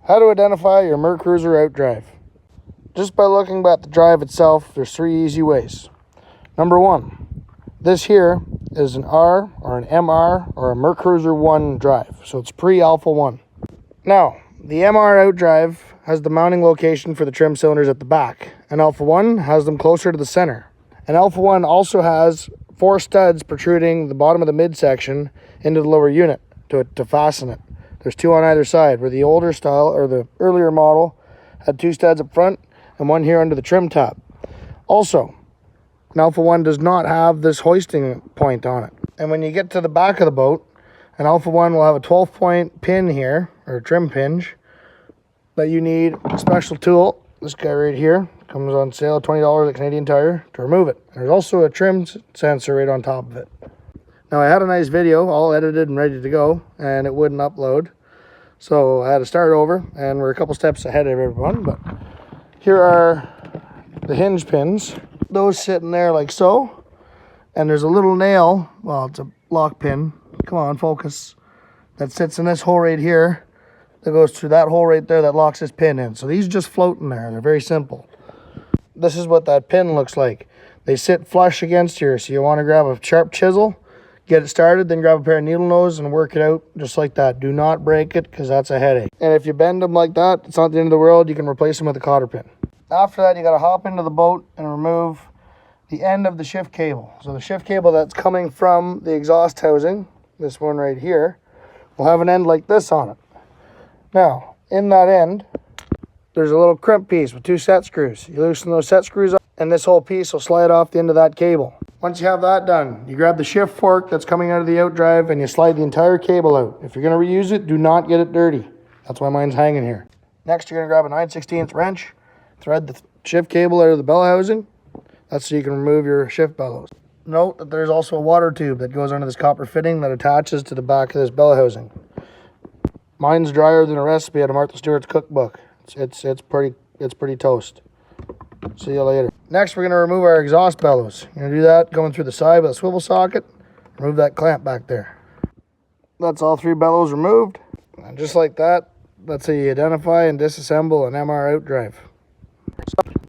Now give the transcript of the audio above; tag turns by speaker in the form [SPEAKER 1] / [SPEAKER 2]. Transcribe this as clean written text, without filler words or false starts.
[SPEAKER 1] How to identify your MerCruiser outdrive. Just by looking at the drive itself, there's 3 easy ways. Number 1, this here is an R or an MR or a MerCruiser 1 drive, so it's pre-Alpha 1. Now, the MR outdrive has the mounting location for the trim cylinders at the back, and Alpha 1 has them closer to the center. And Alpha 1 also has 4 studs protruding the bottom of the midsection into the lower unit to fasten it. There's 2 on either side, where the older style or the earlier model had 2 studs up front and 1 here under the trim tab. Also, an Alpha 1 does not have this hoisting point on it. And when you get to the back of the boat, an Alpha 1 will have a 12-point pin here, or a trim pinch, that you need a special tool. This guy right here comes on sale, $20 at Canadian Tire, to remove it. There's also a trim sensor right on top of it. Now, I had a nice video all edited and ready to go, and it wouldn't upload. So I had to start over, and we're a couple steps ahead of everyone. But here are the hinge pins. Those sitting there like so. And there's a little nail, well, it's a lock pin. Come on, focus. That sits in this hole right here. That goes through that hole right there that locks this pin in. So these just float in there. They're very simple. This is what that pin looks like. They sit flush against here, so you want to grab a sharp chisel, get it started, then grab a pair of needle nose and work it out just like that. Do not break it, because that's a headache. And if you bend them like that, it's not the end of the world. You can replace them with a cotter pin. After that, you got to hop into the boat and remove the end of the shift cable. So the shift cable that's coming from the exhaust housing, this one right here, will have an end like this on it. Now, in that end, there's a little crimp piece with 2 set screws. You loosen those set screws up, and this whole piece will slide off the end of that cable. Once you have that done, you grab the shift fork that's coming out of the outdrive and you slide the entire cable out. If you're going to reuse it, do not get it dirty. That's why mine's hanging here. Next, you're going to grab a 9/16 wrench, thread the shift cable out of the bellow housing. That's so you can remove your shift bellows. Note that there's also a water tube that goes under this copper fitting that attaches to the back of this bellow housing. Mine's drier than a recipe out of Martha Stewart's cookbook. It's pretty toast. See you later. Next, we're going to remove our exhaust bellows. You're going to do that going through the side with a swivel socket. Remove that clamp back there. That's all 3 bellows removed. And just like that, that's how you identify and disassemble an MR outdrive.